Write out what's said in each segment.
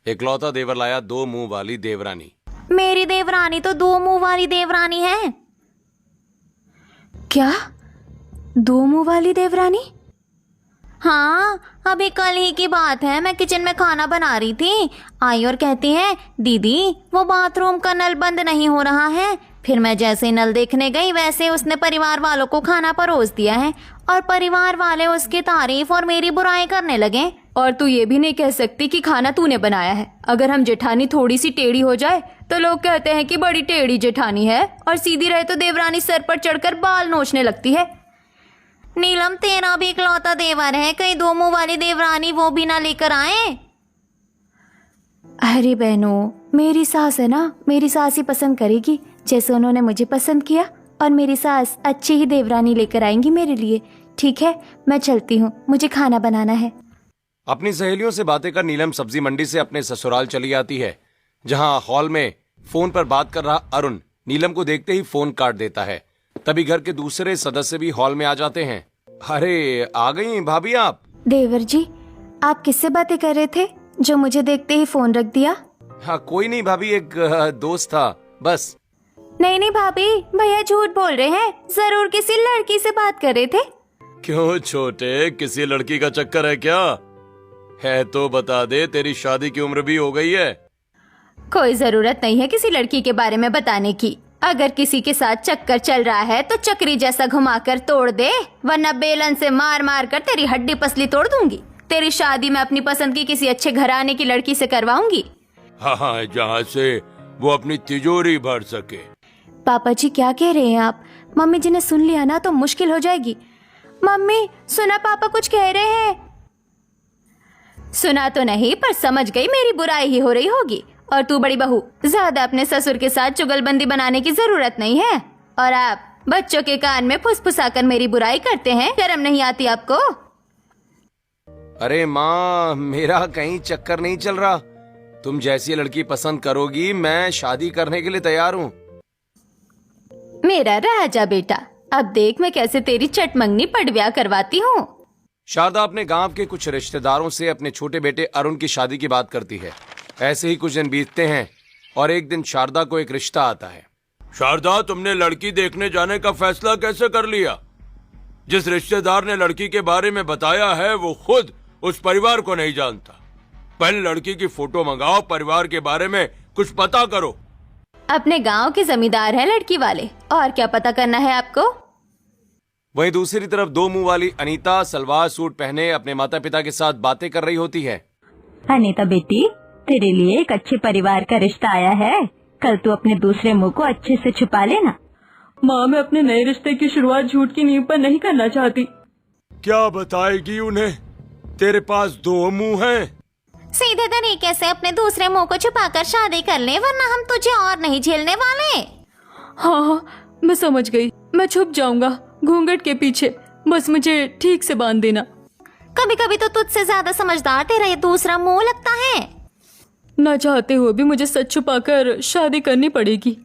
इकलौता देवर लाया दो मुंह वाली देवरानी। मेरी देवरानी तो दो मुंह वाली देवरानी है। क्या? दो मुंह वाली देवरानी? हाँ, अभी कल ही की बात है। मैं किचन में खाना बना रही थी, आई और कहती है, दीदी वो बाथरूम का नल बंद नहीं हो रहा है। फिर मैं जैसे ही नल देखने गई वैसे उसने परिवार वालों को खाना परोस दिया है और परिवार वाले उसकी तारीफ और मेरी बुराई करने लगे। और तू ये भी नहीं कह सकती कि खाना तूने बनाया है। अगर हम जेठानी थोड़ी सी टेढ़ी हो जाए तो लोग कहते हैं कि बड़ी टेढ़ी जेठानी है, और सीधी रहे तो देवरानी सर पर चढ़कर बाल नोचने लगती है। नीलम, तेरा भी इकलौता देवर है, कहीं दो मुंह वाली देवरानी वो भी ना लेकर आए। अरे बहनों, मेरी सास है ना, मेरी सास ही पसंद करेगी जैसे उन्होंने मुझे पसंद किया, और मेरी सास अच्छी ही देवरानी लेकर आएंगी मेरे लिए। ठीक है, मैं चलती हूँ, मुझे खाना बनाना है। अपनी सहेलियों से बातें कर नीलम सब्जी मंडी से अपने ससुराल चली आती है, जहां हॉल में फोन पर बात कर रहा अरुण नीलम को देखते ही फोन काट देता है। तभी घर के दूसरे सदस्य भी हॉल में आ जाते हैं। अरे, आ गई भाभी आप? देवर जी, आप किससे बातें कर रहे थे जो मुझे देखते ही फोन रख दिया? हाँ, कोई नहीं भाभी, एक दोस्त था बस। नहीं नहीं भाभी, भैया झूठ बोल रहे हैं, जरूर किसी लड़की से बात कर रहे थे। क्यों छोटे, किसी लड़की का चक्कर है क्या? है तो बता दे, तेरी शादी की उम्र भी हो गई है। कोई जरूरत नहीं है किसी लड़की के बारे में बताने की। अगर किसी के साथ चक्कर चल रहा है तो चक्री जैसा घुमाकर तोड़ दे, वरना बेलन से मार मार कर तेरी हड्डी पसली तोड़ दूंगी। तेरी शादी मैं अपनी पसंद की किसी अच्छे घराने की लड़की से करवाऊंगी। हाँ, जहाँ से वो अपनी तिजोरी भर सके। पापा जी क्या कह रहे हैं आप? मम्मी जी ने सुन लिया ना तो मुश्किल हो जाएगी। मम्मी सुना, पापा कुछ कह रहे हैं। सुना तो नहीं, पर समझ गई मेरी बुराई ही हो रही होगी। और तू बड़ी बहू, ज्यादा अपने ससुर के साथ चुगलबंदी बनाने की जरूरत नहीं है। और आप बच्चों के कान में फुसफुसाकर मेरी बुराई करते हैं, शर्म नहीं आती आपको? अरे माँ, मेरा कहीं चक्कर नहीं चल रहा। तुम जैसी लड़की पसंद करोगी मैं शादी करने के लिए तैयार हूँ। मेरा राजा बेटा, अब देख मैं कैसे तेरी चटमंगनी पटव्या करवाती हूँ। शारदा अपने गांव के कुछ रिश्तेदारों से अपने छोटे बेटे अरुण की शादी की बात करती है। ऐसे ही कुछ दिन बीतते हैं और एक दिन शारदा को एक रिश्ता आता है। शारदा, तुमने लड़की देखने जाने का फैसला कैसे कर लिया? जिस रिश्तेदार ने लड़की के बारे में बताया है वो खुद उस परिवार को नहीं जानता। पहले लड़की की फोटो मंगाओ, परिवार के बारे में कुछ पता करो। अपने गांव के जमींदार है लड़की वाले, और क्या पता करना है आपको? वहीं दूसरी तरफ दो मुंह वाली अनीता सलवार सूट पहने अपने माता पिता के साथ बातें कर रही होती है। अनीता बेटी, तेरे लिए एक अच्छे परिवार का रिश्ता आया है। कल तू अपने दूसरे मुंह को अच्छे से छुपा लेना। माँ, मैं अपने नए रिश्ते की शुरुआत झूठ की नींव पर नहीं करना चाहती। क्या बताएगी उन्हें? तेरे पास दो मुंह हैं। सीधे तरीके से अपने दूसरे मुंह को छुपाकर शादी कर ले, वरना हम तुझे और नहीं झेलने वाले। हाँ हाँ, मैं समझ गई। मैं छुप जाऊंगा घूंघट के पीछे, बस मुझे ठीक से बांध देना। कभी कभी तो तुझसे ज्यादा समझदार तेरा ये दूसरा मुंह लगता है। ना चाहते हुए भी मुझे सच छुपाकर शादी करनी पड़ेगी।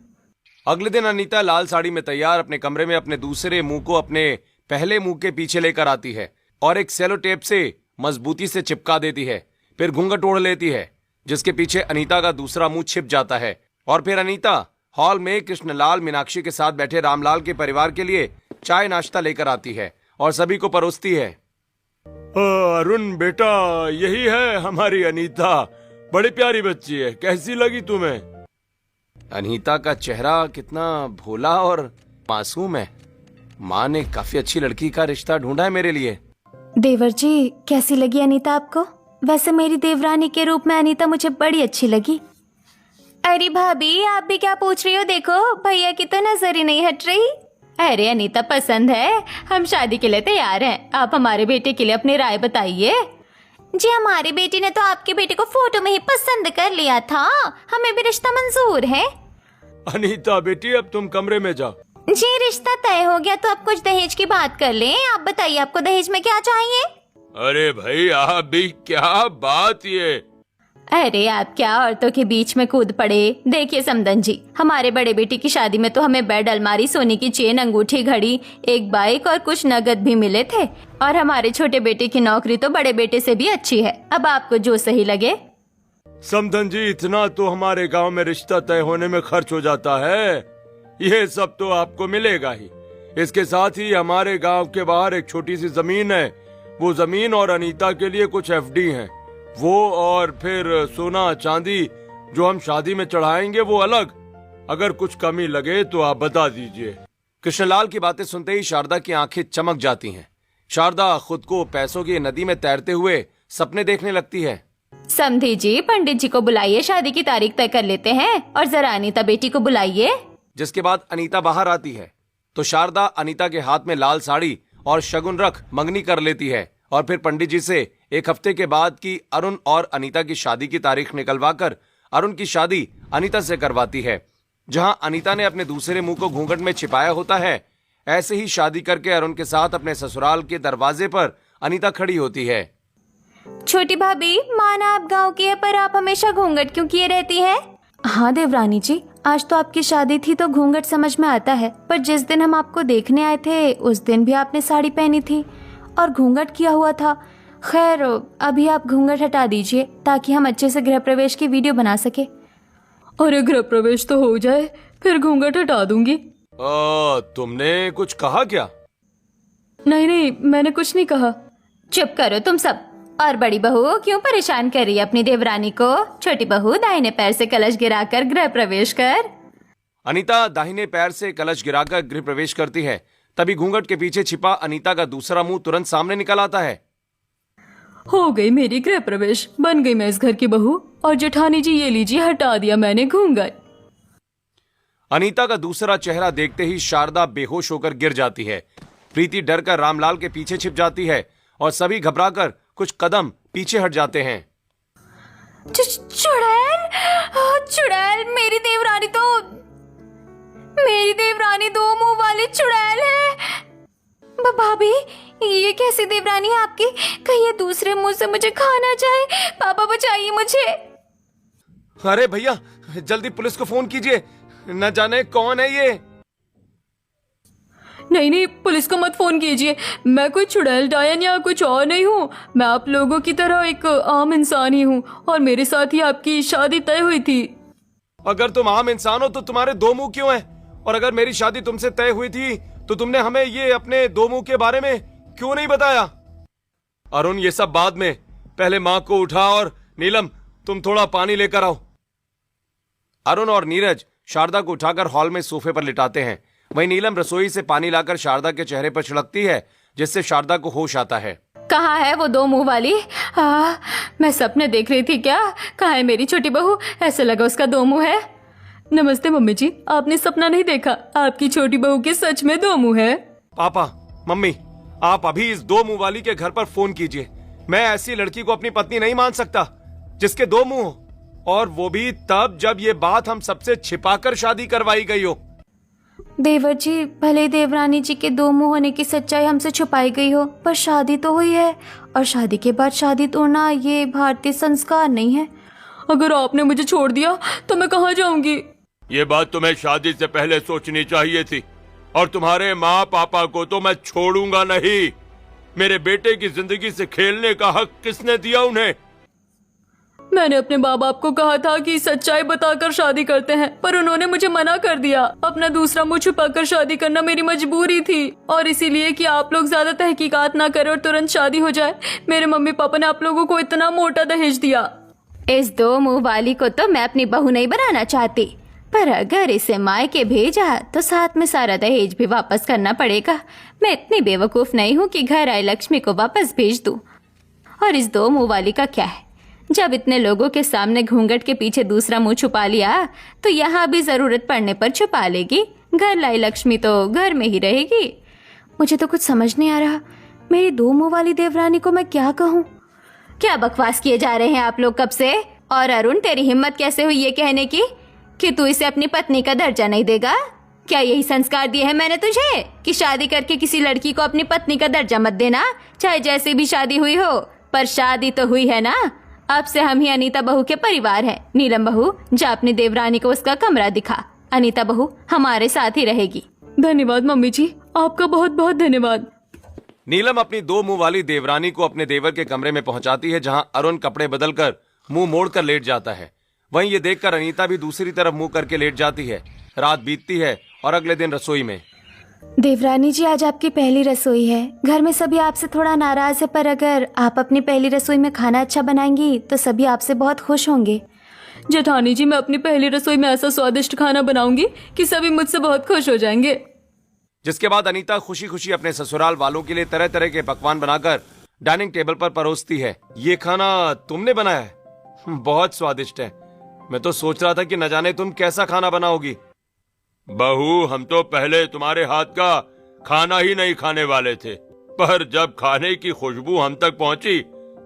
अगले दिन अनीता लाल साड़ी में तैयार अपने कमरे में अपने दूसरे मुंह को अपने पहले मुंह के पीछे लेकर आती है और एक सेलो टेप से मजबूती से चिपका देती है। फिर घूंघट ओढ़ लेती है, जिसके पीछे अनीता का दूसरा मुंह छिप जाता है। और फिर अनीता हॉल में कृष्णलाल मीनाक्षी के साथ बैठे रामलाल के परिवार के लिए चाय नाश्ता लेकर आती है और सभी को परोसती है। अरुण बेटा, यही है हमारी अनीता, बड़ी प्यारी बच्ची है। कैसी लगी तुम्हें? अनीता का चेहरा कितना भोला और मासूम है। माँ ने काफी अच्छी लड़की का रिश्ता ढूंढा है मेरे लिए। देवर जी, कैसी लगी अनीता आपको? वैसे मेरी देवरानी के रूप में अनीता मुझे बड़ी अच्छी लगी। अरे भाभी, आप भी क्या पूछ रही हो? देखो भैया की तो नजर ही नहीं हट रही। अरे अनीता पसंद है, हम शादी के लिए तैयार हैं। आप हमारे बेटे के लिए अपनी राय बताइए। जी, हमारी बेटी ने तो आपके बेटे को फोटो में ही पसंद कर लिया था, हमें भी रिश्ता मंजूर है। अनीता बेटी, अब तुम कमरे में जाओ। जी, रिश्ता तय हो गया तो अब कुछ दहेज की बात कर लें। आप बताइए, आपको दहेज में क्या चाहिए? अरे भाई, आप भी क्या बात ये? अरे आप क्या औरतों के बीच में कूद पड़े। देखिए समदन जी, हमारे बड़े बेटी की शादी में तो हमें बेड, अलमारी, सोने की चेन, अंगूठी, घड़ी, एक बाइक और कुछ नगद भी मिले थे। और हमारे छोटे बेटे की नौकरी तो बड़े बेटे से भी अच्छी है। अब आपको जो सही लगे। समधन जी, इतना तो हमारे गांव में रिश्ता तय होने में खर्च हो जाता है, ये सब तो आपको मिलेगा ही। इसके साथ ही हमारे गांव के बाहर एक छोटी सी जमीन है, वो जमीन और अनीता के लिए कुछ एफडी हैं, वो और फिर सोना चांदी जो हम शादी में चढ़ाएंगे वो अलग। अगर कुछ कमी लगे तो आप बता दीजिए। कृष्णलाल की बातें सुनते ही शारदा की आंखें चमक जाती हैं। शारदा खुद को पैसों की नदी में तैरते हुए सपने देखने लगती है। समधी जी, पंडित जी को बुलाइए, शादी की तारीख तय कर लेते हैं, और जरा अनीता बेटी को बुलाइए। जिसके बाद अनीता बाहर आती है तो शारदा अनीता के हाथ में लाल साड़ी और शगुन रख मंगनी कर लेती है और फिर पंडित जी से एक हफ्ते के बाद की अरुण और अनीता की शादी की तारीख निकलवाकर अरुण की शादी अनीता से करवाती है। जहां अनीता ने अपने दूसरे मुंह को घूंघट में छिपाया होता है, ऐसे ही शादी करके अरुण के साथ अपने ससुराल के दरवाजे पर अनीता खड़ी होती है। छोटी भाभी, माना आप गांव की है, पर आप हमेशा घूंघट क्यों किए रहती हैं? हाँ देवरानी जी, आज तो आपकी शादी थी तो घूंघट समझ में आता है, पर जिस दिन हम आपको देखने आए थे उस दिन भी आपने साड़ी पहनी थी और घूंघट किया हुआ था। खैर, अभी आप घूंघट हटा दीजिए ताकि हम अच्छे से गृह प्रवेश की वीडियो बना सके। अरे गृह प्रवेश तो हो जाए, फिर घूंघट हटा दूंगी। तुमने कुछ कहा क्या? नहीं नहीं, मैंने कुछ नहीं कहा। चुप करो तुम सब। और बड़ी बहू क्यों परेशान कर रही है अपनी देवरानी को? छोटी बहू, दाहिने पैर से कलश गिराकर गृह प्रवेश कर। अनीता दाहिने पैर से कलश गिराकर गृह प्रवेश करती है। तभी घूंघट के पीछे छिपा अनीता का दूसरा मुंह तुरंत सामने निकल आता है। हो गई मेरी गृह प्रवेश, बन गई मैं इस घर की बहू। और जेठानी जी, ये लीजिए, हटा दिया मैंने घूंघट। अनीता का दूसरा चेहरा देखते ही शारदा बेहोश होकर गिर जाती है। प्रीति डर कर रामलाल के पीछे छिप जाती है और सभी घबराकर कुछ कदम पीछे हट जाते हैं। चुड़ैल, चुड़ैल, मेरी देवरानी दो मुंह वाली चुड़ैल है। भाभी, ये कैसी देवरानी है आपकी? कहीं ये दूसरे मुंह से मुझे खा ना जाए। पापा बचाइए मुझे। अरे भैया, जल्दी पुलिस को फोन कीजिए, न जाने कौन है ये। नहीं नहीं, पुलिस को मत फोन कीजिए। मैं कोई चुड़ैल डायन या कुछ और नहीं हूँ। मैं आप लोगों की तरह एक आम इंसान ही हूँ और मेरे साथ ही आपकी शादी तय हुई थी। अगर तुम आम इंसान हो तो तुम्हारे दो मुंह क्यों हैं? और अगर मेरी शादी तुमसे तय हुई थी तो तुमने हमें ये अपने दो मुंह के बारे में क्यों नहीं बताया? अरुण, ये सब बाद में, पहले माँ को उठा और नीलम, तुम थोड़ा पानी लेकर आओ। अरुण और नीरज शारदा को उठाकर हॉल में सोफे पर लिटाते हैं। वहीं नीलम रसोई से पानी लाकर शारदा के चेहरे पर छिड़कती है, जिससे शारदा को होश आता है। कहाँ है वो दो मुंह वाली? मैं सपने देख रही थी क्या? कहाँ है मेरी छोटी बहू? ऐसा लगा उसका दो मुंह है। नमस्ते मम्मी जी, आपने सपना नहीं देखा, आपकी छोटी बहू के सच में दो मुंह है। पापा, मम्मी, आप अभी इस दो मुंह वाली के घर पर फोन कीजिए। मैं ऐसी लड़की को अपनी पत्नी नहीं मान सकता जिसके दो मुंह हो, और वो भी तब जब ये बात हम सबसे छिपाकर शादी करवाई गई हो। देवर जी, भले देवरानी जी के दो मुंह होने की सच्चाई हमसे छुपाई गई हो, पर शादी तो हुई है, और शादी के बाद शादी तोड़ना ये भारतीय संस्कार नहीं है। अगर आपने मुझे छोड़ दिया तो मैं कहाँ जाऊंगी? ये बात तुम्हें शादी से पहले सोचनी चाहिए थी। और तुम्हारे माँ पापा को तो मैं छोड़ूंगा नहीं। मेरे बेटे की जिंदगी से खेलने का हक किसने दिया उन्हें? मैंने अपने माँ बाप को कहा था कि सच्चाई बताकर शादी करते हैं, पर उन्होंने मुझे मना कर दिया। अपना दूसरा मुंह छुपाकर शादी करना मेरी मजबूरी थी, और इसीलिए कि आप लोग ज्यादा तहकीकात ना करें और तुरंत शादी हो जाए, मेरे मम्मी पापा ने आप लोगों को इतना मोटा दहेज दिया। इस दो मुंह वाली को तो मैं अपनी बहू नहीं बनाना चाहती, पर अगर इसे मायके भेजा तो साथ में सारा दहेज भी वापस करना पड़ेगा। मैं इतनी बेवकूफ नहीं हूँ कि घर आई लक्ष्मी को वापस भेज दूँ। और इस दो मुंह वाली का क्या है? जब इतने लोगों के सामने घूंघट के पीछे दूसरा मुंह छुपा लिया तो यहाँ भी जरूरत पड़ने पर छुपा लेगी। घर लाई लक्ष्मी तो घर में ही रहेगी। मुझे तो कुछ समझ नहीं आ रहा, मेरी दो मुंह वाली देवरानी को मैं क्या कहूँ? क्या बकवास किए जा रहे हैं आप लोग कब से? और अरुण, तेरी हिम्मत कैसे हुई ये कहने की कि तू इसे अपनी पत्नी का दर्जा नहीं देगा? क्या यही संस्कार दिए हैं मैंने तुझे कि शादी करके किसी लड़की को अपनी पत्नी का दर्जा मत देना, चाहे जैसे भी शादी हुई हो? पर शादी तो हुई है ना। अब से हम ही अनीता बहू के परिवार हैं। नीलम बहू, जा अपनी देवरानी को उसका कमरा दिखा। अनीता बहू हमारे साथ ही रहेगी। धन्यवाद मम्मी जी, आपका बहुत बहुत धन्यवाद। नीलम अपनी दो मुंह वाली देवरानी को अपने देवर के कमरे में पहुंचाती है, जहां अरुण कपड़े बदलकर मुंह मोड़कर लेट जाता है। वहीं ये देखकर अनीता भी दूसरी तरफ मुंह करके लेट जाती है। रात बीतती है और अगले दिन रसोई में। देवरानी जी, आज आपकी पहली रसोई है। घर में सभी आपसे थोड़ा नाराज है, पर अगर आप अपनी पहली रसोई में खाना अच्छा बनाएंगी तो सभी आपसे बहुत खुश होंगे। जेठानी जी, मैं अपनी पहली रसोई में ऐसा स्वादिष्ट खाना बनाऊंगी कि सभी मुझसे बहुत खुश हो जाएंगे। जिसके बाद अनीता खुशी खुशी अपने ससुराल वालों के लिए तरह तरह के पकवान बनाकर डाइनिंग टेबल पर परोसती है। ये खाना तुमने बनाया है? बहुत स्वादिष्ट है। मैं तो सोच रहा था कि न जाने तुम कैसा खाना बनाओगी। बहू, हम तो पहले तुम्हारे हाथ का खाना ही नहीं खाने वाले थे, पर जब खाने की खुशबू हम तक पहुंची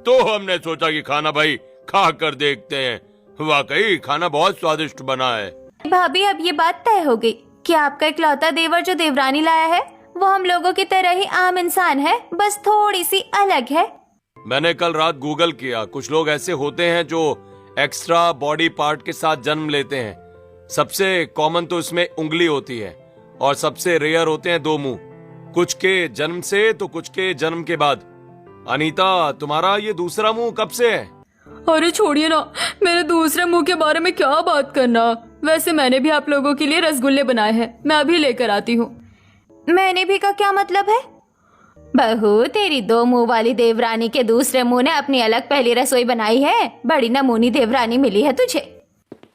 तो हमने सोचा कि खाना भाई खा कर देखते हैं। वाकई खाना बहुत स्वादिष्ट बना है। भाभी, अब ये बात तय हो गई कि आपका इकलौता देवर जो देवरानी लाया है वो हम लोगों की तरह ही आम इंसान है, बस थोड़ी सी अलग है। मैंने कल रात गूगल किया, कुछ लोग ऐसे होते हैं जो एक्स्ट्रा बॉडी पार्ट के साथ जन्म लेते हैं। सबसे कॉमन तो इसमें उंगली होती है और सबसे रेयर होते हैं 2 मुंह, कुछ के जन्म से तो कुछ के जन्म के बाद। अनीता, तुम्हारा ये दूसरा मुंह कब से है? अरे छोड़िए ना, मेरे दूसरे मुंह के बारे में क्या बात करना। वैसे मैंने भी आप लोगों के लिए रसगुल्ले बनाए हैं, मैं अभी लेकर आती हूँ। मैंने भी का क्या मतलब है? बहू, तेरी 2 मुंह वाली देवरानी के दूसरे मुंह ने अपनी अलग पहली रसोई बनाई है। बड़ी नमूनी देवरानी मिली है तुझे।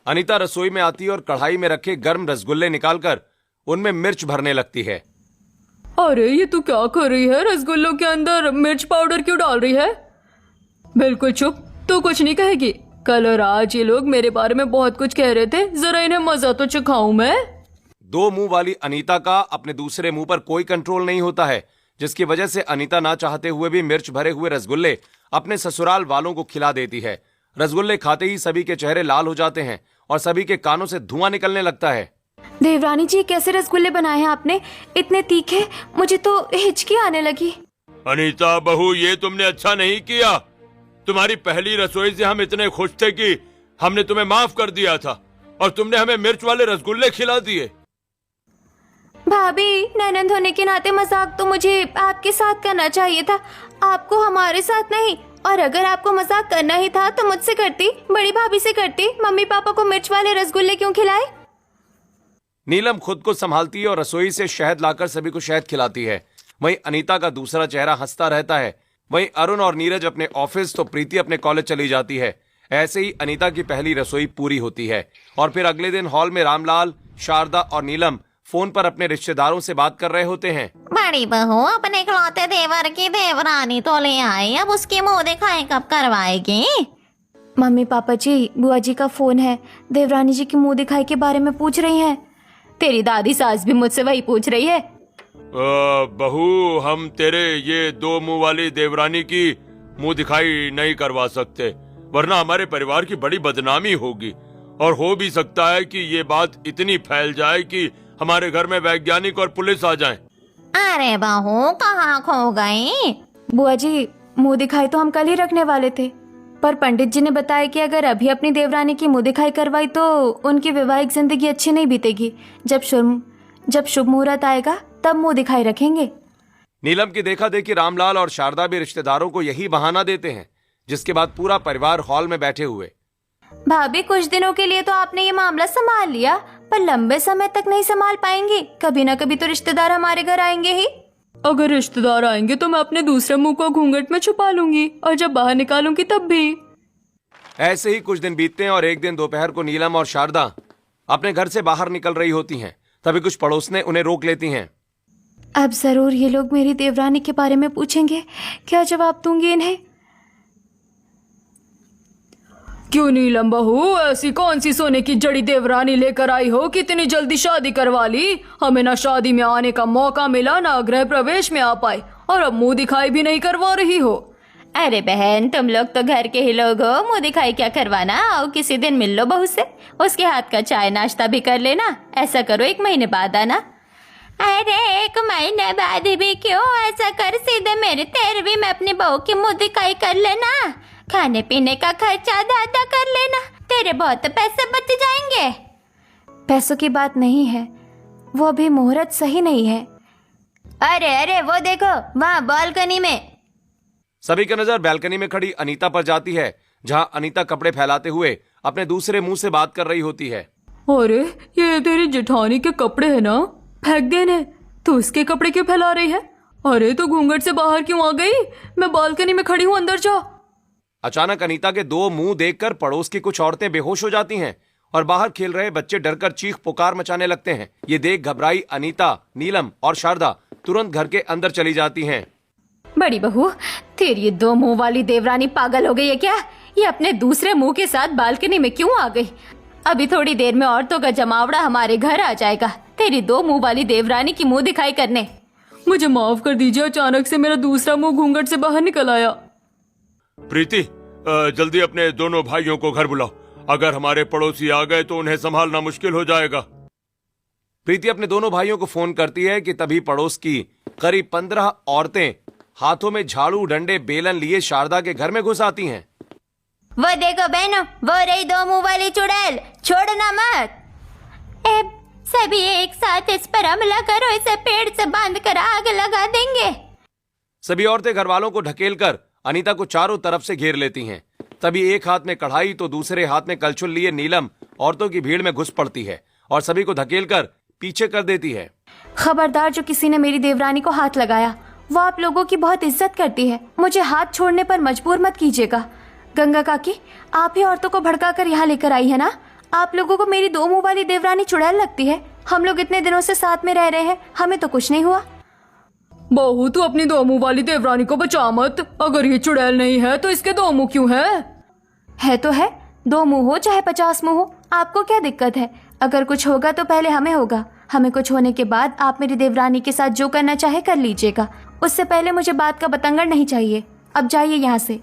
अनीता रसोई में आती है और कढ़ाई में रखे गर्म रसगुल्ले निकालकर उनमें मिर्च भरने लगती है। अरे ये तू क्या कर रही है? रसगुल्लों के अंदर मिर्च पाउडर क्यों डाल रही है? बिल्कुल चुप, तू कुछ नहीं कहेगी। कल और आज ये लोग मेरे बारे में बहुत कुछ कह रहे थे, जरा इन्हें मजा तो चखाऊं मैं। 2 मुंह वाली अनीता का अपने दूसरे मुंह पर कोई कंट्रोल नहीं होता है, जिसकी वजह से अनीता ना चाहते हुए भी मिर्च भरे हुए रसगुल्ले अपने ससुराल वालों को खिला देती है। रसगुल्ले खाते ही सभी के चेहरे लाल हो जाते हैं और सभी के कानों से धुआं निकलने लगता है। देवरानी जी, कैसे रसगुल्ले बनाए हैं आपने? इतने तीखे, मुझे तो हिचकी आने लगी। अनीता बहू, ये तुमने अच्छा नहीं किया। तुम्हारी पहली रसोई से हम इतने खुश थे कि हमने तुम्हें माफ कर दिया था और तुमने हमें मिर्च वाले रसगुल्ले खिला दिए। भाभी, ननंद होने के नाते मजाक तो मुझे आपके साथ करना चाहिए था, आपको हमारे साथ नहीं। और अगर आपको मजाक करना ही था तो मुझसे करती, बड़ी भाभी से करती। मम्मी पापा को मिर्च वाले रसगुल्ले क्यों खिलाए? नीलम खुद को संभालती है और रसोई से शहद लाकर सभी को शहद खिलाती है। वहीं अनीता का दूसरा चेहरा हंसता रहता है। वहीं अरुण और नीरज अपने ऑफिस तो प्रीति अपने कॉलेज चली जाती है। ऐसे ही अनीता की पहली रसोई पूरी होती है और फिर अगले दिन हॉल में रामलाल, शारदा और नीलम फोन पर अपने रिश्तेदारों से बात कर रहे होते हैं। बड़ी बहू, अपने इकलौते देवर की देवरानी तो ले आई, अब उसकी मुंह दिखाई कब करवाएगी? मम्मी पापा जी, बुआ जी का फोन है, देवरानी जी की मुंह दिखाई के बारे में पूछ रही हैं। तेरी दादी सास भी मुझसे वही पूछ रही है। बहू, हम तेरे ये 2 मुंह वाली देवरानी की मुंह दिखाई नहीं करवा सकते, वरना हमारे परिवार की बड़ी बदनामी होगी और हो भी सकता है कि ये बात इतनी फैल जाए कि हमारे घर में वैज्ञानिक और पुलिस आ जाएं। अरे बहू, कहाँ खो गई? बुआ जी, मुंह दिखाई तो हम कल ही रखने वाले थे, पर पंडित जी ने बताया कि अगर अभी अपनी देवरानी की मुंह दिखाई करवाई तो उनकी वैवाहिक जिंदगी अच्छी नहीं बीतेगी। जब शुभ मुहूर्त आएगा तब मुंह दिखाई रखेंगे। नीलम की देखा देखी रामलाल और शारदा भी रिश्तेदारों को यही बहाना देते हैं, जिसके बाद पूरा परिवार हॉल में बैठे हुए। भाभी, कुछ दिनों के लिए तो आपने ये मामला संभाल लिया, पर लंबे समय तक नहीं संभाल पाएंगी। कभी ना कभी तो रिश्तेदार हमारे घर आएंगे ही। अगर रिश्तेदार आएंगे तो मैं अपने दूसरे मुंह को घूंघट में छुपा लूंगी और जब बाहर निकालूंगी तब भी। ऐसे ही कुछ दिन बीतते हैं और एक दिन दोपहर को नीलम और शारदा अपने घर से बाहर निकल रही होती हैं। तभी कुछ पड़ोसने उन्हें रोक लेती हैं। अब जरूर ये लोग मेरी देवरानी के बारे में पूछेंगे, क्या जवाब दूंगी इन्हें? क्यों नीलम बहू, ऐसी कौन सी सोने की जड़ी देवरानी लेकर आई हो कि इतनी जल्दी शादी करवा ली? हमें ना शादी में आने का मौका मिला, ना गृह प्रवेश में आ पाए और अब मुंह दिखाई भी नहीं करवा रही हो। अरे बहन, तुम लोग तो घर के ही लोग हो, मुंह दिखाई क्या करवाना? आओ किसी दिन मिल लो बहू से, उसके हाथ का चाय नाश्ता भी कर लेना। ऐसा करो 1 महीने बाद आना। अरे 1 महीने बाद भी क्यों? ऐसा कर, सीधे मेरे 13वीं में अपनी बहू की मुंह दिखाई कर लेना। खाने पीने का खर्चा आधा कर लेना, तेरे बहुत पैसे बच जाएंगे। पैसों की बात नहीं है, वो अभी मुहूर्त सही नहीं है। अरे वो देखो, वहाँ बालकनी में। सभी की नजर बालकनी में खड़ी अनीता पर जाती है, जहां अनीता कपड़े फैलाते हुए अपने दूसरे मुंह से बात कर रही होती है। अरे ये तेरी जेठानी के कपड़े है ना, फेंक दे इन्हें। तू उसके कपड़े क्यों फैला रही है? अरे तू घूंघट से बाहर क्यों आ गई? मैं बालकनी में खड़ी हूँ, अंदर जा। अचानक अनीता के दो मुंह देखकर पड़ोस की कुछ औरतें बेहोश हो जाती हैं और बाहर खेल रहे बच्चे डरकर चीख पुकार मचाने लगते हैं। ये देख घबराई अनीता, नीलम और शारदा तुरंत घर के अंदर चली जाती हैं। बड़ी बहू, तेरी ये दो मुंह वाली देवरानी पागल हो गई है क्या? ये अपने दूसरे मुंह के साथ बालकनी में क्यों आ गई? अभी थोड़ी देर में औरतों का जमावड़ा हमारे घर आ जाएगा, तेरी दो मुंह वाली देवरानी की मुंह दिखाई करने। मुझे माफ कर दीजिए, अचानक से मेरा दूसरा मुंह घूंघट से बाहर निकल आया। प्रीति, जल्दी अपने दोनों भाइयों को घर बुलाओ। अगर हमारे पड़ोसी आ गए तो उन्हें संभालना मुश्किल हो जाएगा। प्रीति अपने दोनों भाइयों को फोन करती है कि तभी पड़ोस की करीब 15 औरतें हाथों में झाड़ू, डंडे, बेलन लिए शारदा के घर में घुस आती हैं। वो देखो बहनों, वो रही दो मुंह वाली चुड़ैल, छोड़ना मत। सभी एक साथ इस पर हमला करो, इसे पेड़ से बांध कर आग लगा देंगे। सभी औरतें घर वालों को ढकेलकर अनीता को चारों तरफ से घेर लेती हैं। तभी एक हाथ में कढ़ाई तो दूसरे हाथ में कलछुल लिए नीलम औरतों की भीड़ में घुस पड़ती है और सभी को धकेलकर पीछे कर देती है। खबरदार, जो किसी ने मेरी देवरानी को हाथ लगाया वो आप लोगों की बहुत इज्जत करती है, मुझे हाथ छोड़ने पर मजबूर मत कीजिएगा। गंगा काकी, आप ही औरतों को भड़काकर यहाँ लेकर आई है ना? आप लोगों को मेरी दो मुंह वाली देवरानी चुड़ैल लगती है? हम लोग इतने दिनों से साथ में रह रहे हैं, हमें तो कुछ नहीं हुआ। बहू, तू अपनी दो मुंह वाली देवरानी को बचा मत। अगर ये चुड़ैल नहीं है तो इसके दो मुंह क्यों है? है तो है, दो मुंह हो चाहे 50 मुंह हो, आपको क्या दिक्कत है? अगर कुछ होगा तो पहले हमें होगा, हमें कुछ होने के बाद आप मेरी देवरानी के साथ जो करना चाहे कर लीजिएगा। उससे पहले मुझे बात का बतंगड़ नहीं चाहिए। अब जाइए यहाँ से।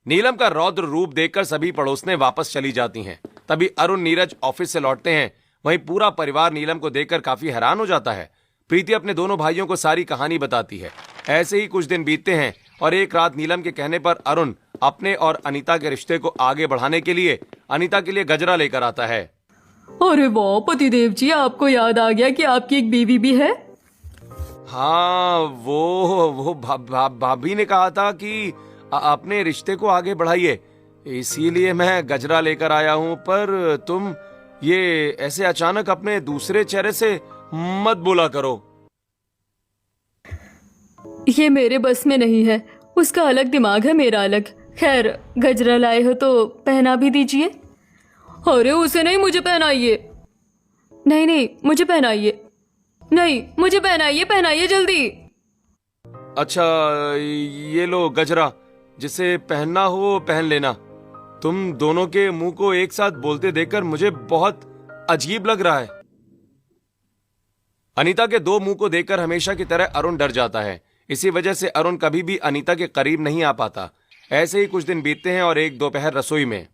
नीलम का रौद्र रूप देखकर सभी पड़ोसनें वापस चली जाती हैं। तभी अरुण, नीरज ऑफिस से लौटते हैं। वहीं पूरा परिवार नीलम को देखकर काफी हैरान हो जाता है। प्रीति अपने दोनों भाइयों को सारी कहानी बताती है। ऐसे ही कुछ दिन बीतते हैं और एक रात नीलम के कहने पर अरुण अपने और अनीता के रिश्ते को आगे बढ़ाने के लिए अनीता के लिए गजरा लेकर आता है। अरे वाह पतिदेव जी, आपको याद आ गया कि आपकी एक बीवी भी है। हाँ, वो भाभी ने कहा था कि अपने रिश्ते को आगे बढ़ाइए, इसीलिए मैं गजरा लेकर आया हूँ। पर तुम ये ऐसे अचानक अपने दूसरे चेहरे से मत बोला करो। ये मेरे बस में नहीं है, उसका अलग दिमाग है, मेरा अलग। खैर, गजरा लाए हो तो पहना भी दीजिए। अरे उसे नहीं, मुझे पहनाइए। नहीं नहीं, मुझे पहनाइए। नहीं, मुझे पहनाइए, पहनाइए जल्दी। अच्छा, ये लो गजरा, जिसे पहनना हो पहन लेना। तुम दोनों के मुंह को एक साथ बोलते देखकर मुझे बहुत अजीब लग रहा है। अनीता के दो मुंह को देखकर हमेशा की तरह अरुण डर जाता है। इसी वजह से अरुण कभी भी अनीता के करीब नहीं आ पाता। ऐसे ही कुछ दिन बीतते हैं और एक दोपहर रसोई में।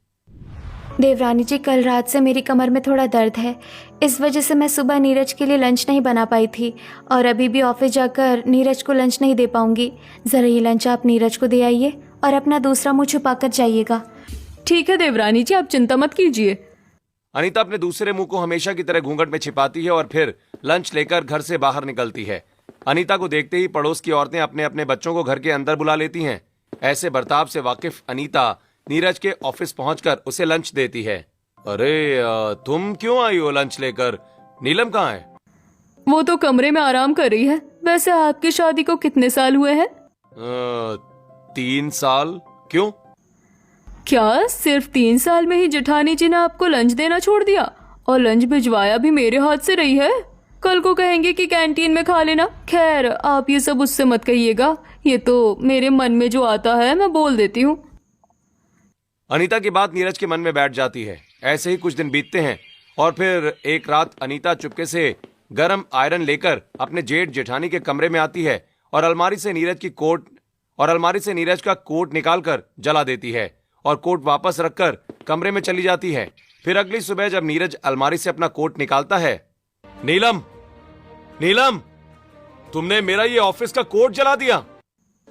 देवरानी जी, कल रात से मेरी कमर में थोड़ा दर्द है, इस वजह से मैं सुबह नीरज के लिए लंच नहीं बना पाई थी और अभी भी ऑफिस जाकर नीरज को लंच नहीं दे पाऊंगी। ज़रा ये लंच आप नीरज को दे आइए और अपना दूसरा मुंह छुपा कर जाइएगा। ठीक है देवरानी जी, आप चिंता मत कीजिए। अनीता अपने दूसरे मुंह को हमेशा की तरह घूंघट में छिपाती है और फिर लंच लेकर घर से बाहर निकलती है। अनीता को देखते ही पड़ोस की औरतें अपने अपने बच्चों को घर के अंदर बुला लेती हैं। ऐसे बर्ताव से वाकिफ अनीता नीरज के ऑफिस पहुंचकर उसे लंच देती है। अरे तुम क्यों आई हो लंच लेकर? नीलम कहाँ है? वो तो कमरे में आराम कर रही है। वैसे आपकी शादी को कितने साल हुए हैं? 3 साल। क्यों? क्या सिर्फ 3 साल में ही जेठानी जी ने आपको लंच देना छोड़ दिया? और लंच भिजवाया भी मेरे हाथ से रही है। कल को कहेंगे कि कैंटीन में खा लेना। खैर, आप ये सब उससे मत कहिएगा, ये तो मेरे मन में जो आता है मैं बोल देती हूँ। अनीता की बात नीरज के मन में बैठ जाती है। ऐसे ही कुछ दिन बीतते हैं और फिर एक रात अनीता चुपके से गरम आयरन लेकर अपने जेठ जेठानी के कमरे में आती है और अलमारी से नीरज का कोट निकालकर जला देती है और कोट वापस रखकर कमरे में चली जाती है। फिर अगली सुबह जब नीरज अलमारी से अपना कोट निकालता है, नीलम, तुमने मेरा ये ऑफिस का कोट जला दिया।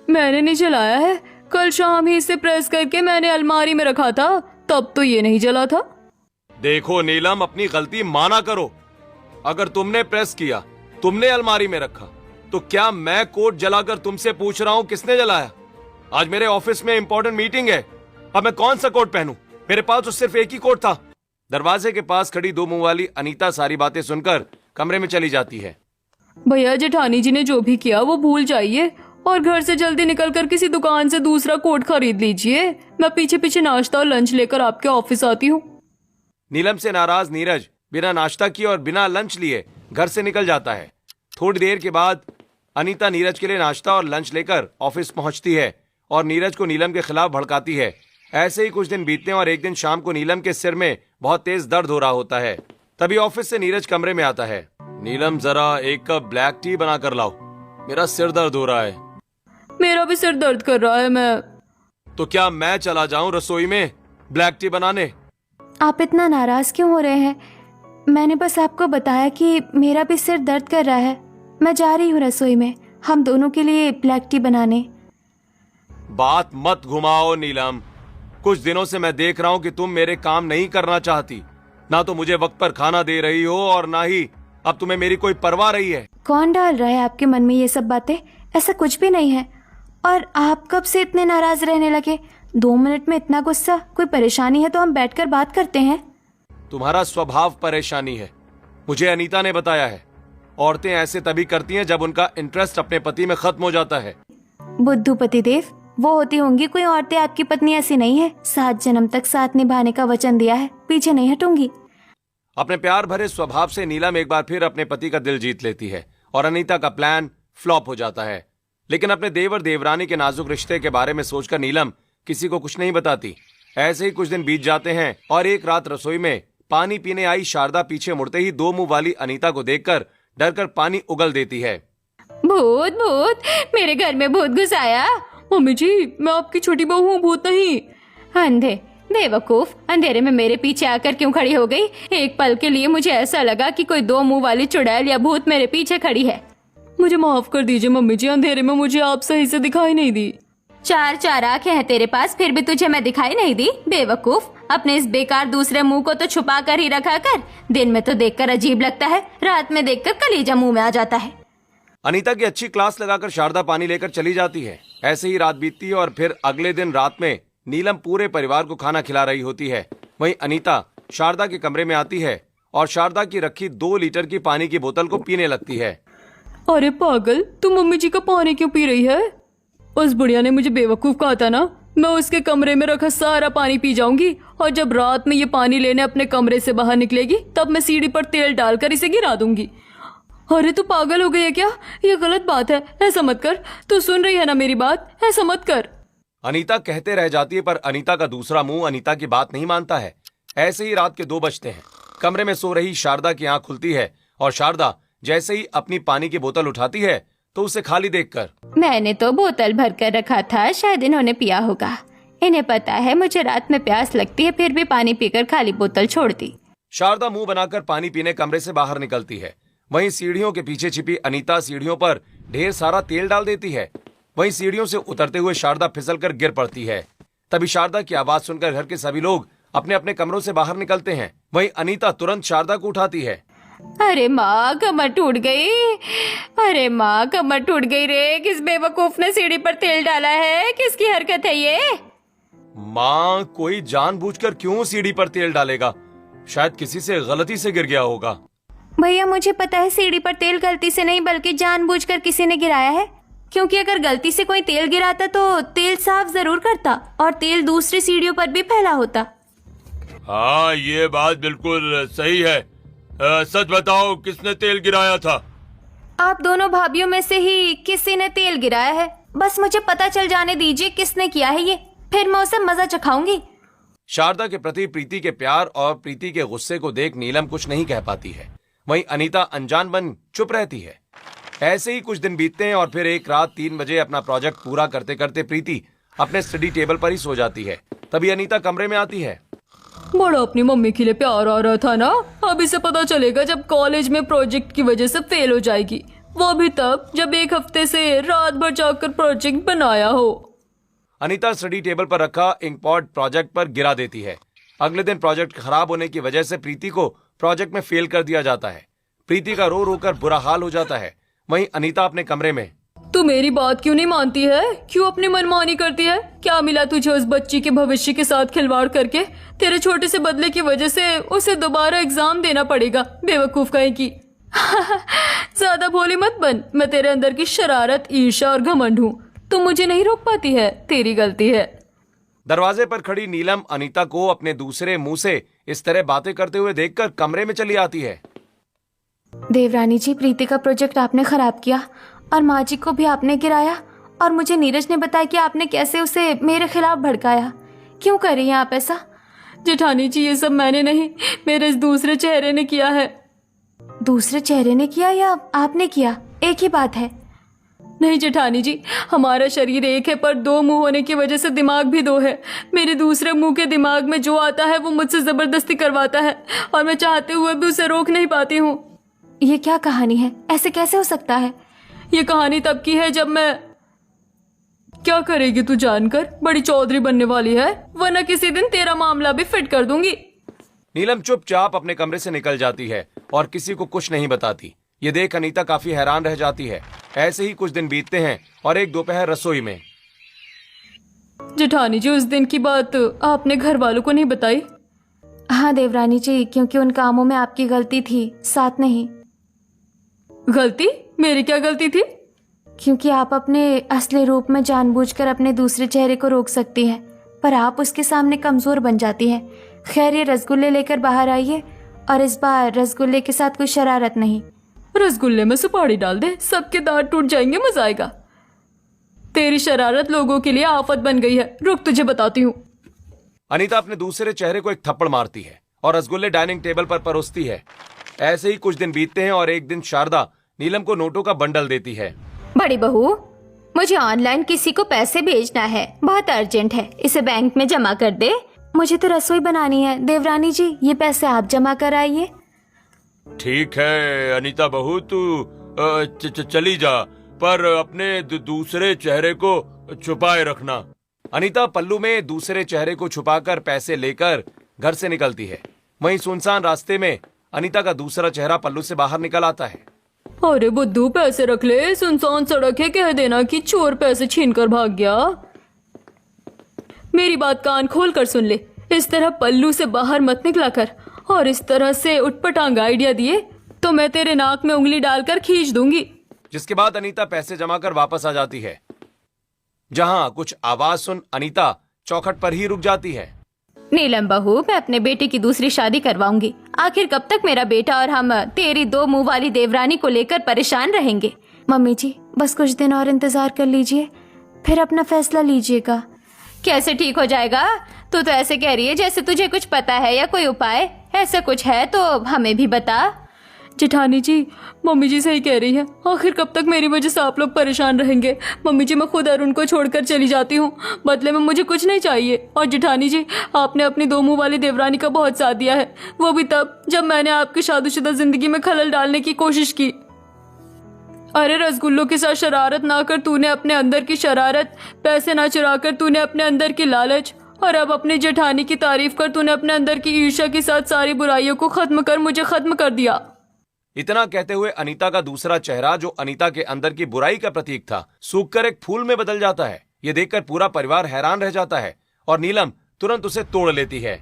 मैंने नहीं जलाया है, कल शाम ही इसे प्रेस करके मैंने अलमारी में रखा था, तब तो ये नहीं जला था। देखो नीलम, अपनी गलती माना करो। अगर तुमने प्रेस किया, तुमने अलमारी में रखा, तो क्या मैं कोट जलाकर तुमसे पूछ रहा हूं किसने जलाया? आज मेरे ऑफिस में इंपॉर्टेंट मीटिंग है अब मैं कौन सा कोट पहनूं? मेरे पास तो सिर्फ एक ही कोट था। दरवाजे के पास खड़ी दो मुंह वाली अनीता सारी बातें सुनकर कमरे में चली जाती है। भैया जेठानी जी ने जो भी किया वो भूल जाइए और घर से जल्दी निकलकर किसी दुकान से दूसरा कोट खरीद लीजिए। मैं पीछे पीछे नाश्ता और लंच लेकर आपके ऑफिस आती हूँ। नीलम से नाराज नीरज बिना नाश्ता किए और बिना लंच लिए घर से निकल जाता है। थोड़ी देर के बाद अनीता नीरज के लिए नाश्ता और लंच लेकर ऑफिस पहुंचती है और नीरज को नीलम के खिलाफ भड़काती है। ऐसे ही कुछ दिन बीतते हैं और एक दिन शाम को नीलम के सिर में बहुत तेज दर्द हो रहा होता है। तभी ऑफिस से नीरज कमरे में आता है। नीलम, जरा एक कप ब्लैक टी बना कर लाओ, मेरा सिर दर्द हो रहा है। मेरा भी सिर दर्द कर रहा है। मैं तो क्या मैं चला जाऊं रसोई में ब्लैक टी बनाने? आप इतना नाराज क्यों हो रहे हैं? मैंने बस आपको बताया कि मेरा भी सिर दर्द कर रहा है। मैं जा रही हूँ रसोई में, हम दोनों के लिए ब्लैक टी बनाने। बात मत घुमाओ नीलम, कुछ दिनों से मैं देख रहा हूँ कि तुम मेरे काम नहीं करना चाहती। ना तो मुझे वक्त पर खाना दे रही हो और ना ही अब तुम्हें मेरी कोई परवाह रही है। कौन डाल रहा है आपके मन में ये सब बातें? ऐसा कुछ भी नहीं है। और आप कब से इतने नाराज रहने लगे? 2 मिनट में इतना गुस्सा? कोई परेशानी है तो हम बैठकर बात करते हैं। तुम्हारा स्वभाव परेशानी है, मुझे अनीता ने बताया है। औरतें ऐसे तभी करती हैं जब उनका इंटरेस्ट अपने पति में खत्म हो जाता है। बुद्धू पतिदेव, वो होती होंगी कोई औरतें, आपकी पत्नी ऐसी नहीं है। 7 जन्म तक साथ निभाने का वचन दिया है, पीछे नहीं हटूंगी। अपने प्यार भरे स्वभाव से नीलम एक बार फिर अपने पति का दिल जीत लेती है और अनीता का प्लान फ्लॉप हो जाता है। लेकिन अपने देवर देवरानी के नाजुक रिश्ते के बारे में सोचकर नीलम किसी को कुछ नहीं बताती। ऐसे ही कुछ दिन बीत जाते हैं और एक रात रसोई में पानी पीने आई शारदा पीछे मुड़ते ही दो मुंह वाली अनीता को देखकर डरकर पानी उगल देती है। भूत भूत, मेरे घर में भूत घुस आया। मम्मी जी, मैं आपकी छोटी बहू हूँ, भूत नहीं। अंधे बेवकूफ, अंधेरे में मेरे पीछे आकर क्यों खड़ी हो गई? एक पल के लिए मुझे ऐसा लगा कि कोई 2 मुंह वाली चुड़ैल या भूत मेरे पीछे खड़ी है। मुझे माफ कर दीजिए मम्मी जी, अंधेरे में मुझे आप सही से दिखाई नहीं दी। 4 आंखें हैं तेरे पास, फिर भी तुझे मैं दिखाई नहीं दी? बेवकूफ, अपने इस बेकार दूसरे मुंह को तो छुपा कर ही रखा कर। दिन में तो देखकर अजीब लगता है, रात में देखकर कलेजा मुंह में आ जाता है। अनीता की अच्छी क्लास लगाकर शारदा पानी लेकर चली जाती है। ऐसे ही रात बीतती है और फिर अगले दिन रात में नीलम पूरे परिवार को खाना खिला रही होती है। वहीं अनीता शारदा के कमरे में आती है और शारदा की रखी 2 लीटर की पानी की बोतल को पीने लगती है। अरे पागल, तू मम्मी जी का पानी क्यों पी रही है? उस बुढ़िया ने मुझे बेवकूफ कहा था ना, मैं उसके कमरे में रखा सारा पानी पी जाऊंगी और जब रात में ये पानी लेने अपने कमरे से बाहर निकलेगी तब मैं सीढ़ी पर तेल डालकर इसे गिरा दूंगी। अरे तू पागल हो गई है क्या? ये गलत बात है, ऐसा मत कर। तू सुन रही है ना मेरी बात? ऐसा मत कर। अनीता कहते रह जाती है पर अनीता का दूसरा मुंह अनीता की बात नहीं मानता है। ऐसे ही रात के 2 बजते हैं। कमरे में सो रही शारदा की आंख खुलती है और शारदा जैसे ही अपनी पानी की बोतल उठाती है तो उसे खाली देखकर, मैंने तो बोतल भर कर रखा था, शायद इन्होंने पिया होगा। इन्हें पता है मुझे रात में प्यास लगती है, फिर भी पानी पीकर खाली बोतल छोड़ दी। शारदा मुंह बनाकर पानी पीने कमरे से बाहर निकलती है। वहीं सीढ़ियों के पीछे छिपी अनीता सीढ़ियों पर ढेर सारा तेल डाल देती है। वहीं सीढ़ियों से उतरते हुए शारदा फिसलकर गिर पड़ती है। तभी शारदा की आवाज सुनकर घर के सभी लोग अपने अपने कमरों से बाहर निकलते हैं। वहीं अनीता तुरंत शारदा को उठाती है। अरे माँ, कमर टूट गई। अरे माँ, कमर टूट गई रे। किस बेवकूफ ने सीढ़ी पर तेल डाला है? किसकी हरकत है ये? माँ, कोई जानबूझकर क्यों सीढ़ी पर तेल डालेगा? शायद किसी से गलती से गिर गया होगा। भैया, मुझे पता है सीढ़ी पर तेल गलती से नहीं बल्कि जानबूझकर किसी ने गिराया है। क्योंकि अगर गलती से कोई तेल गिराता तो तेल साफ जरूर करता और तेल दूसरी सीढ़ियों पर भी फैला होता। हाँ, ये बात बिल्कुल सही है। सच बताओ, किसने तेल गिराया था? आप दोनों भाभीयों में से ही किसी ने तेल गिराया है। बस मुझे पता चल जाने दीजिए किसने किया है ये, फिर मैं उसे मजा चखाऊंगी। शारदा के प्रति प्रीति के प्यार और प्रीति के गुस्से को देख नीलम कुछ नहीं कह पाती है। वहीं अनीता अनजान बन चुप रहती है। ऐसे ही कुछ दिन बीतते हैं और फिर एक रात 3 बजे अपना प्रोजेक्ट पूरा करते करते प्रीति अपने स्टडी टेबल पर ही सो जाती है। तभी अनीता कमरे में आती है। बड़ा अपनी मम्मी के लिए प्यार आ रहा था ना, अब इसे पता चलेगा जब कॉलेज में प्रोजेक्ट की वजह से फेल हो जाएगी। वो भी तब जब 1 हफ्ते से रात भर जाकर प्रोजेक्ट बनाया हो। अनीता स्टडी टेबल पर रखा इंकपॉट प्रोजेक्ट पर गिरा देती है। अगले दिन प्रोजेक्ट खराब होने की वजह से प्रीति को प्रोजेक्ट में फेल कर दिया जाता है। प्रीति का रो रो कर बुरा हाल हो जाता है। वहीं अनीता अपने कमरे में, तू मेरी बात क्यों नहीं मानती है? क्यों अपनी मनमानी करती है? क्या मिला तुझे उस बच्ची के भविष्य के साथ खिलवाड़ करके? तेरे छोटे से बदले की वजह से उसे दोबारा एग्जाम देना पड़ेगा, बेवकूफ कहेगी। ज्यादा भोली मत बन। मैं तेरे अंदर की शरारत, ईर्ष्या और घमंड हूँ। तू मुझे नहीं रोक पाती है, तेरी गलती है। दरवाजे पर खड़ी नीलम अनीता को अपने दूसरे मुंह से इस तरह बातें करते हुए देखकर कमरे में चली आती है। देवरानी जी, प्रीति का प्रोजेक्ट आपने खराब किया और माँ जी को भी आपने गिराया, और मुझे नीरज ने बताया कि आपने कैसे उसे मेरे खिलाफ भड़काया। क्यों कर रही हैं आप ऐसा? जेठानी जी, ये सब मैंने नहीं, मेरे इस दूसरे चेहरे ने किया है। दूसरे चेहरे ने किया या आपने किया? एक ही बात है। नहीं जेठानी जी, हमारा शरीर एक है पर दो मुंह होने की वजह से दिमाग भी दो है। मेरे दूसरे मुंह के दिमाग में जो आता है वो मुझसे जबरदस्ती करवाता है और मैं चाहते हुए भी उसे रोक नहीं पाती हूँ। ये क्या कहानी है? ऐसे कैसे हो सकता है? ये कहानी तब की है जब मैं... क्या करेगी तू जानकर? बड़ी चौधरी बनने वाली है, वरना किसी दिन तेरा मामला भी फिट कर दूंगी। नीलम चुपचाप अपने कमरे से निकल जाती है और किसी को कुछ नहीं बताती। ये देख अनीता काफी हैरान रह जाती है। ऐसे ही कुछ दिन बीतते हैं और एक दोपहर रसोई में। जेठानी जी, उस दिन की बात आपने घर वालों को नहीं बताई? हाँ देवरानी जी, क्योंकि उन कामों में आपकी गलती थी, साथ नहीं। गलती? मेरी क्या गलती थी? क्योंकि आप अपने असली रूप में जानबूझकर अपने दूसरे चेहरे को रोक सकती हैं, पर आप उसके सामने कमजोर बन जाती हैं। खैर, ये रसगुल्ले लेकर बाहर आइए, और इस बार रसगुल्ले के साथ कोई शरारत नहीं। रसगुल्ले में सुपारी डाल दे, सबके दांत टूट जाएंगे, मजा आएगा। तेरी शरारत लोगों के लिए आफत बन गई है। रुक, तुझे बताती हूँ। अनीता अपने दूसरे चेहरे को एक थप्पड़ मारती है और रसगुल्ले डाइनिंग टेबल पर परोसती है। ऐसे ही कुछ दिन बीतते हैं और एक दिन शारदा नीलम को नोटों का बंडल देती है। बड़ी बहू, मुझे ऑनलाइन किसी को पैसे भेजना है, बहुत अर्जेंट है, इसे बैंक में जमा कर दे। मुझे तो रसोई बनानी है। देवरानी जी, ये पैसे आप जमा कराइए। ठीक है अनीता बहू, तू चली जा, पर अपने दूसरे चेहरे को छुपाए रखना। अनीता पल्लू में दूसरे चेहरे को छुपाकर पैसे लेकर घर से निकलती है। वहीं सुनसान रास्ते में अनीता का दूसरा चेहरा पल्लू से बाहर निकल आता है। अरे बुद्धू, पैसे रख ले, सुनसान सड़क है, कह देना कि चोर पैसे छीन कर भाग गया। मेरी बात कान खोल कर सुन ले, इस तरह पल्लू से बाहर मत निकला कर, और इस तरह से उठपटांग आइडिया दिए तो मैं तेरे नाक में उंगली डालकर खींच दूंगी। जिसके बाद अनीता पैसे जमा कर वापस आ जाती है। जहां कुछ आवाज सुन अनीता चौखट पर ही रुक जाती है। नीलम बहू, मैं अपने बेटे की दूसरी शादी करवाऊंगी। आखिर कब तक मेरा बेटा और हम तेरी दो मुंह वाली देवरानी को लेकर परेशान रहेंगे? मम्मी जी, बस कुछ दिन और इंतजार कर लीजिए, फिर अपना फैसला लीजिएगा। कैसे ठीक हो जाएगा? तू तो ऐसे कह रही है जैसे तुझे कुछ पता है या कोई उपाय। ऐसा कुछ है तो हमें भी बता। जेठानी जी, मम्मी जी सही कह रही है। आखिर कब तक मेरी वजह से आप लोग परेशान रहेंगे? मम्मी जी, मैं खुद अरुण को छोड़कर चली जाती हूँ, बदले में मुझे कुछ नहीं चाहिए। और जेठानी जी, आपने अपनी दो मुंह वाली देवरानी का बहुत साथ दिया है, वो भी तब जब मैंने आपकी शादीशुदा जिंदगी में खलल डालने की कोशिश की। अरे रसगुल्लों के साथ शरारत ना कर तूने अपने अंदर की शरारत, पैसे ना चुरा कर तूने अपने अंदर की लालच, और अब अपनी जेठानी की तारीफ कर तूने अपने अंदर की ईर्ष्या के साथ सारी बुराइयों को खत्म कर मुझे खत्म कर दिया। इतना कहते हुए अनीता का दूसरा चेहरा, जो अनीता के अंदर की बुराई का प्रतीक था, सूखकर एक फूल में बदल जाता है। ये देखकर पूरा परिवार हैरान रह जाता है और नीलम तुरंत उसे तोड़ लेती है।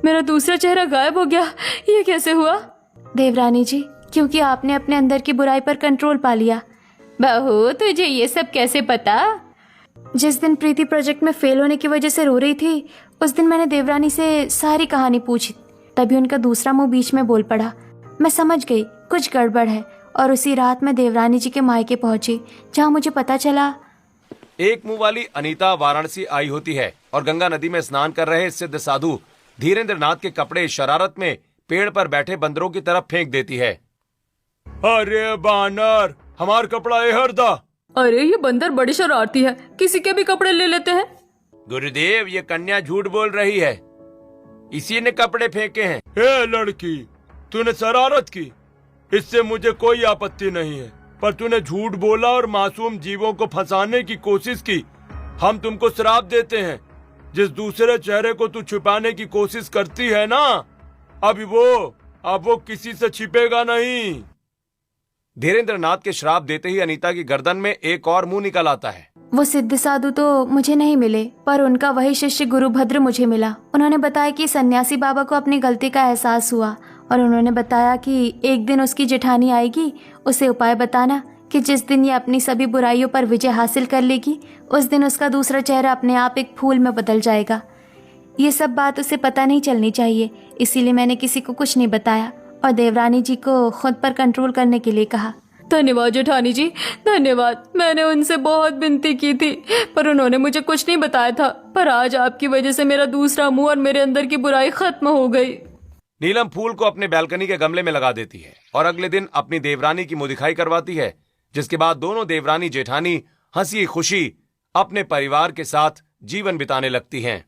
मेरा दूसरा चेहरा गायब हो गया, ये कैसे हुआ? देवरानी जी, क्योंकि आपने अपने अंदर की बुराई पर कंट्रोल पा लिया। बहू, तुझे ये सब कैसे पता? जिस दिन प्रीति प्रोजेक्ट में फेल होने की वजह से रो रही थी, उस दिन मैंने देवरानी से सारी कहानी पूछी। तभी उनका दूसरा मुंह बीच में बोल पड़ा। मैं समझ गई कुछ गड़बड़ है, और उसी रात मैं देवरानी जी के मायके पहुंची, जहां मुझे पता चला। एक मुंह वाली अनीता वाराणसी आई होती है और गंगा नदी में स्नान कर रहे सिद्ध साधु धीरेन्द्र नाथ के कपड़े शरारत में पेड़ पर बैठे बंदरों की तरफ फेंक देती है। अरे बानर, हमार कपड़ा एहर दा। अरे ये बंदर बड़ी शरारती है, किसी के भी कपड़े ले लेते हैं। गुरुदेव, ये कन्या झूठ बोल रही है, इसी ने कपड़े फेंके हैं। हे लड़की, तूने शरारत की, इससे मुझे कोई आपत्ति नहीं है, पर तूने झूठ बोला और मासूम जीवों को फंसाने की कोशिश की। हम तुमको श्राप देते हैं। जिस दूसरे चेहरे को तू छुपाने की कोशिश करती है ना, अब वो किसी से छिपेगा नहीं। धीरेन्द्र नाथ के श्राप देते ही अनीता की गर्दन में एक और मुंह निकल आता है। वो सिद्ध साधु तो मुझे नहीं मिले, पर उनका वही शिष्य गुरुभद्र मुझे मिला। उन्होंने बताया कि सन्यासी बाबा को अपनी गलती का एहसास हुआ और उन्होंने बताया कि एक दिन उसकी जेठानी आएगी, उसे उपाय बताना कि जिस दिन ये अपनी सभी बुराइयों पर विजय हासिल कर लेगी, उस दिन उसका दूसरा चेहरा अपने आप एक फूल में बदल जाएगा। ये सब बात उसे पता नहीं चलनी चाहिए, इसीलिए मैंने किसी को कुछ नहीं बताया और देवरानी जी को खुद पर कंट्रोल करने के लिए कहा। धन्यवाद जेठानी जी, धन्यवाद। मैंने उनसे बहुत विनती की थी पर उन्होंने मुझे कुछ नहीं बताया था, पर आज आपकी वजह से मेरा दूसरा मुंह और मेरे अंदर की बुराई खत्म हो गई। नीलम फूल को अपने बैल्कनी के गमले में लगा देती है और अगले दिन अपनी देवरानी की मुंह दिखाई करवाती है, जिसके बाद दोनों देवरानी जेठानी हंसी खुशी अपने परिवार के साथ जीवन बिताने लगती हैं।